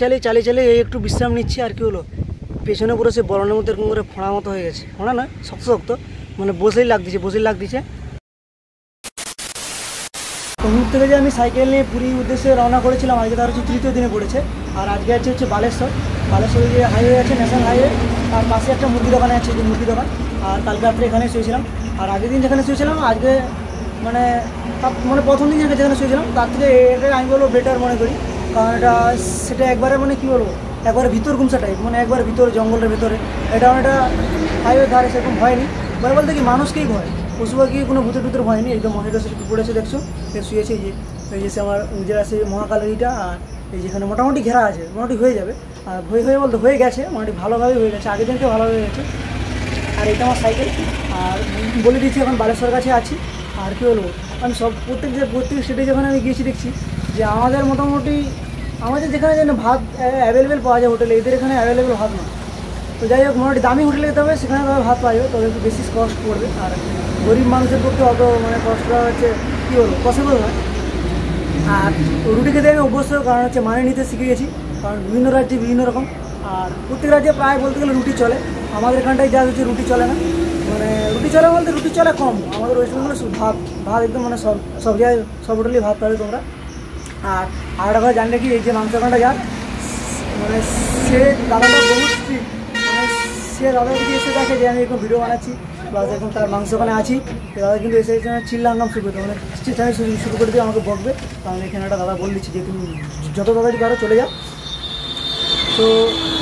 চালিয়ে চালিয়ে চালিয়ে এই একটু বিশ্রাম নিচ্ছি। আর কি হলো, পেছনে পুরো সে বরণের মধ্যে এরকম করে ফোঁড়া মতো হয়ে গেছে। ফোঁড়া না, শক্ত শক্ত, মানে বসেই লাগতেছে। তো মুহূর্ত থেকে যে আমি সাইকেল নিয়ে পুরীর উদ্দেশ্যে রওনা করেছিলাম, আজকে তার হচ্ছে তৃতীয় দিনে পড়েছে। আর আজকে হচ্ছে বালেশ্বরে যে হাইওয়ে আছে, ন্যাশনাল হাইওয়ে, তার পাশে একটা মুরগি দোকানে আছে, যে মুরগি দোকান। আর কালকে রাত্রে এখানে শুয়েছিলাম। আর আগের দিন যেখানে শুয়েছিলাম, আজকে মানে প্রথম দিন যেখানে শুয়েছিলাম তার থেকে এটা আমি বলবো বেটার মনে করি। কারণ সেটা একবারে মানে কী বলবো, একবারে ভিতর গুমসা টাইপ, মানে একবারে ভিতরে জঙ্গলের ভেতরে। এটা অনেকটা হাইওয়ে ধারে, সেরকম হয়নি। বলতে কি মানুষকেই ভয়, পশু পাখি কোনো ভূতের হয়নি। একদম মহিলা সেটা পড়েছে, দেখছো শুয়েছে। এই যে আমার নিজের আছে মহাকালের এইটা। আর এই যেখানে মোটামুটি ঘেরা আছে, মোটামুটি হয়ে যাবে। আর বলতে হয়ে গেছে, মোটামুটি ভালোভাবেই হয়ে গেছে, আগের দিনকে ভালো হয়ে গেছে। আর এটা আমার সাইকেল। আর বলে দিচ্ছি এখন বালেশ্বর কাছে আছি। আর কী বলবো, আমি প্রত্যেক স্টেটে যখন আমি গিয়েছি দেখছি যে আমাদের যেখানে যেন ভাত অ্যাভেলেবেল পাওয়া যায় হোটেলে, এদের এখানে অ্যাভেলেবেল ভাত না। তো যাই হোক, মোটামুটি দামি হোটেলে যেতে হবে, সেখানে তবে ভাত পাওয়া যাবে, তবে একটু বেশি কষ্ট পড়বে। আর গরিব মানুষের পক্ষে অত কষ্টটা হচ্ছে কী বলবো, পসিবল নয়। আর রুটি খেতে আমি অভ্যস্ত, কারণ মানে নিতে শিখে গেছি। কারণ বিভিন্ন রাজ্যে বিভিন্ন রকম, আর প্রত্যেক রাজ্যে প্রায় বলতে গেলে রুটি চলে। আমাদের এখানটায় যা হচ্ছে রুটি চলে না, মানে রুটি চলে কম। আমাদের ওয়েস্ট বেঙ্গলে ভাত একদম মানে সব জায়গায় সব হোটেলেই ভাত পাবে তোমরা। আর একটা কথা জানলে কি, এই যে মাংস দোকানটা যার, মানে সে দাদাটা বহু স্ট্রিক্ট। মানে সে দাদা যদি এসে দেখে যে আমি এরকম ভিডিও বানাচ্ছি, প্লাস এখন তার মাংস ওখানে আছি, দাদা কিন্তু এসে চিল্লাঙ্গাম শুরু করতে, মানে চেঁচামি শুরু করে দিয়ে আমাকে বকবে। কারণ এখানে একটা দাদা বলে দিচ্ছি যে তুমি যত তাড়াতাড়ি পারো চলে যাও। তো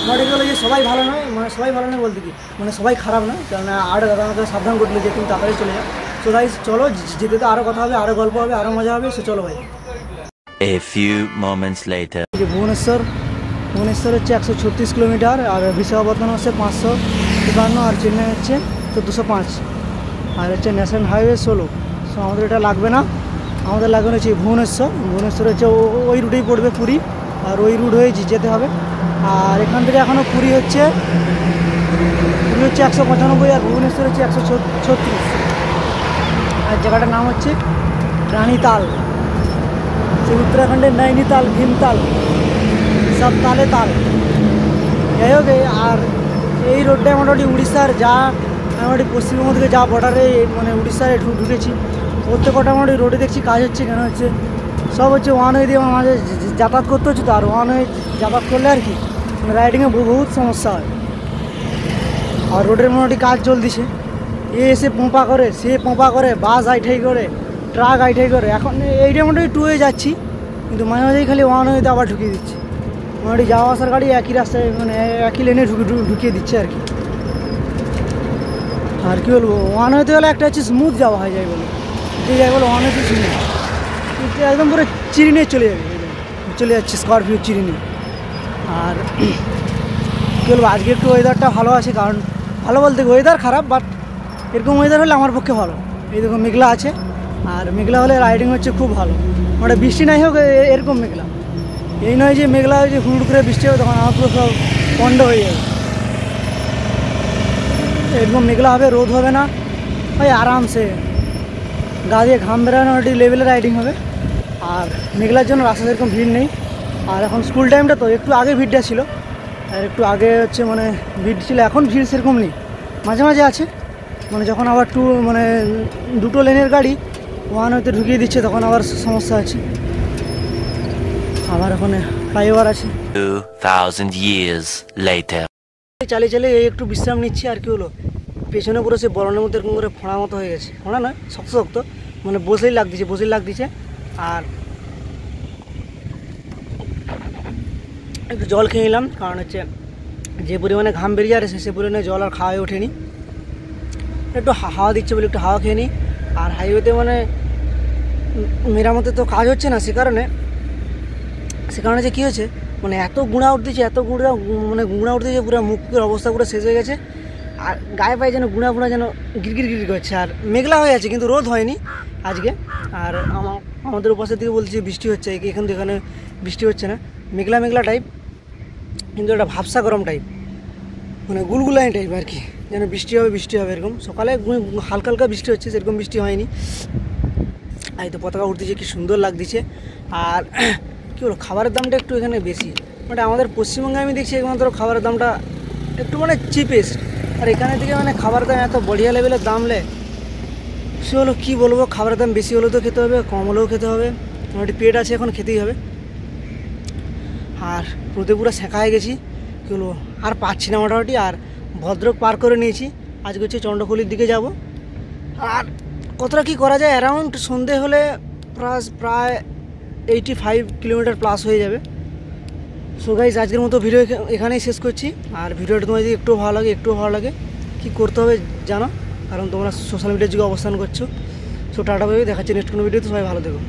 মোটে গেলো যে সবাই ভালো নয়, মানে সবাই ভালো নয় বলতে কি, মানে সবাই খারাপ না। কারণ আর দাদা আমাকে সাবধান করলো যে তুমি তাড়াতাড়ি চলে যাও। তো ভাই চলো, যেতে তো আরও কথা হবে, আরও গল্প হবে, আরও মজা হবে। সে চলো ভাই। A few moments later. Bhubaneswar হচ্ছে 136 কিলোমিটার, আর বিশাখাপত্তনম হচ্ছে 552, আর চেন্নাই হচ্ছে 1405, আর হচ্ছে ন্যাশনাল হাইওয়ে 16। সো আমাদের এটা লাগবে না, আমাদের লাগবে হচ্ছে ভুবনেশ্বর হচ্ছে ওই রুটেই পড়বে পুরী, আর ওই রুট হয়ে যেতে হবে। আর এখান থেকে এখনও পুরী হচ্ছে 195, আর ভুবনেশ্বর হচ্ছে 136। আর জায়গাটার নাম হচ্ছে রানীতাল। সে উত্তরাখণ্ডের নৈনিতাল, ভীমতাল, সব তালে তাল। যাই হোক, আর এই রোডটা মোটামুটি উড়িষ্যার মোটামুটি পশ্চিমবঙ্গ থেকে যা বর্ডারে, মানে উড়িষ্যায় ঢুকেছি, প্রত্যেকটা মোটামুটি রোডে দেখছি কাজ হচ্ছে। কেন হচ্ছে, সব হচ্ছে ওয়ান ওয়ে দিয়ে আমার মাঝে যাতায়াত করতে হচ্ছে। তো আর ওয়ান ওয়ে যাতায়াত করলে আর কি রাইডিংয়ে বহুত সমস্যা হয়। আর রোডের মোটামুটি কাজ চলতেছে, এসে পোঁপা করে, সে পোঁপা করে, বাস আইঠাই করে, ট্রাক আইঠাই করে। এখন এইটা মোটামুটি টু ওয়ে যাচ্ছি, কিন্তু মাঝে মাঝেই খালি ওয়ান ওয়েতে আবার ঢুকিয়ে দিচ্ছে। মোটামুটি যাওয়া আসার গাড়ি একই রাস্তায়, মানে একই লেনে ঢুকিয়ে দিচ্ছে আর কি। আর কি বলবো, ওয়ান ওয়েতে হলে একটা হচ্ছে স্মুথ যাওয়া হয়ে যায় বলে, যে যাই বলো ওয়ান ওয়েতে স্মুথ, একদম পুরো চিরি নিয়ে চলে যাচ্ছে স্করপিও চিরি নিয়ে। আর কী বলবো, আজকে একটু ওয়েদারটা ভালো আছে। কারণ ভালো বলতে ওয়েদার খারাপ, বাট এরকম ওয়েদার হলে আমার পক্ষে ভালো। এই দেখো মেঘলা আছে, আর মেঘলা হলে রাইডিং হচ্ছে খুব ভালো। মানে বৃষ্টি নাই হোক, এরকম মেঘলা, এই নয় যে মেঘলা যে হুড় করে বৃষ্টি হবে তখন আমার পুরো সব পণ্ড হয়ে যাবে। এরকম মেঘলা হবে, রোদ হবে না, ওই আরামসে গা দিয়ে ঘাম বেরোনো একটি লেভেলে রাইডিং হবে। আর মেঘলার জন্য রাস্তা সেরকম ভিড় নেই। আর এখন স্কুল টাইমটা তো একটু আগে ভিড়টা ছিল, আর একটু আগে হচ্ছে মানে ভিড় ছিল, এখন ভিড় সেরকম নেই, মাঝে মাঝে আছে। মানে যখন আবার দুটো লেনের গাড়ি ওয়ান ওয়েতে ঢুকিয়ে দিচ্ছে, তখন আবার সমস্যা আছে। আবার ওখানে ফ্লাইওভার আছে। 2000 years later. চালিয়ে চালিয়ে এই একটু বিশ্রাম নিচ্ছি। আর কি হলো, পেছনে পুরো সে বরণের মধ্যে এরকম করে ফোঁড়া মতো হয়ে গেছে। ফোঁড়া না, শক্ত, মানে বসেই লাগতেছে। আর একটু জল খেয়ে নিলাম, কারণ হচ্ছে যে পরিমাণে ঘাম বেরিয়ে যাচ্ছে সে পরিমাণে জল আর খাওয়াই ওঠেনি। একটু হাওয়া দিচ্ছে বলে একটু হাওয়া খেয়ে নিই। আর হাইওয়েতে মানে মেরামতের তো কাজ হচ্ছে না, সে কারণে যে কী হয়েছে, মানে এত গুঁড়া উঠতেছে, গুঁড়া উঠতেছে, পুরো মুখের অবস্থা পুরো শেষ হয়ে গেছে। আর গায়ে পায়ে যেন গুঁড়া যেন গিরগির করছে। আর মেঘলা হয়ে আছে, কিন্তু রোদ হয়নি আজকে। আর আমাদের উপাসের দিকে বলছে বৃষ্টি হচ্ছে, এখানে বৃষ্টি হচ্ছে না, মেঘলা টাইপ, কিন্তু একটা ভাবসা গরম টাইপ, মানে গুলগুলাই টাইপ আর কি, যেন বৃষ্টি হবে এরকম। সকালে হালকা বৃষ্টি হচ্ছে, সেরকম বৃষ্টি হয়নি। এই তো পতাকা উঠতেছে, কি সুন্দর লাগতেছে। আর কী বলবো, খাবারের দামটা একটু এখানে বেশি। মানে আমাদের পশ্চিমবঙ্গে আমি দেখছি একমাত্র খাবারের দামটা একটু মানে চিপেস্ট, আর এখানে থেকে মানে খাবারের দাম এত বড়িয়া লেভেলের দাম নেয়। সে হলো কী বলবো, খাবারের দাম বেশি হলেও তো খেতে হবে, কম হলেও খেতে হবে, মোটামুটি পেট আছে এখন খেতেই হবে। আর রোদে পুরো সেঁকা হয়ে গেছি, কী বলবো, আর পাচ্ছি না মোটামুটি। আর ভদ্রক পার করে নিয়েছি, আজকে হচ্ছে চন্দ্রখোলির দিকে যাব। আর কতটা কী করা যায়, অ্যারাউন্ড সন্ধে হলে প্রায় 85 কিলোমিটার প্লাস হয়ে যাবে। সো গাইস, আজকের মতো ভিডিও এখানেই শেষ করছি। আর ভিডিওটা তোমার যদি একটু ভালো লাগে কী করতে হবে জানো, কারণ তোমরা সোশ্যাল মিডিয়ার যুগে অবস্থান করছো। সো টাটা ভাবে, দেখাচ্ছি নেক্সট কোনো ভিডিওতে। সবাই ভালো থেকো।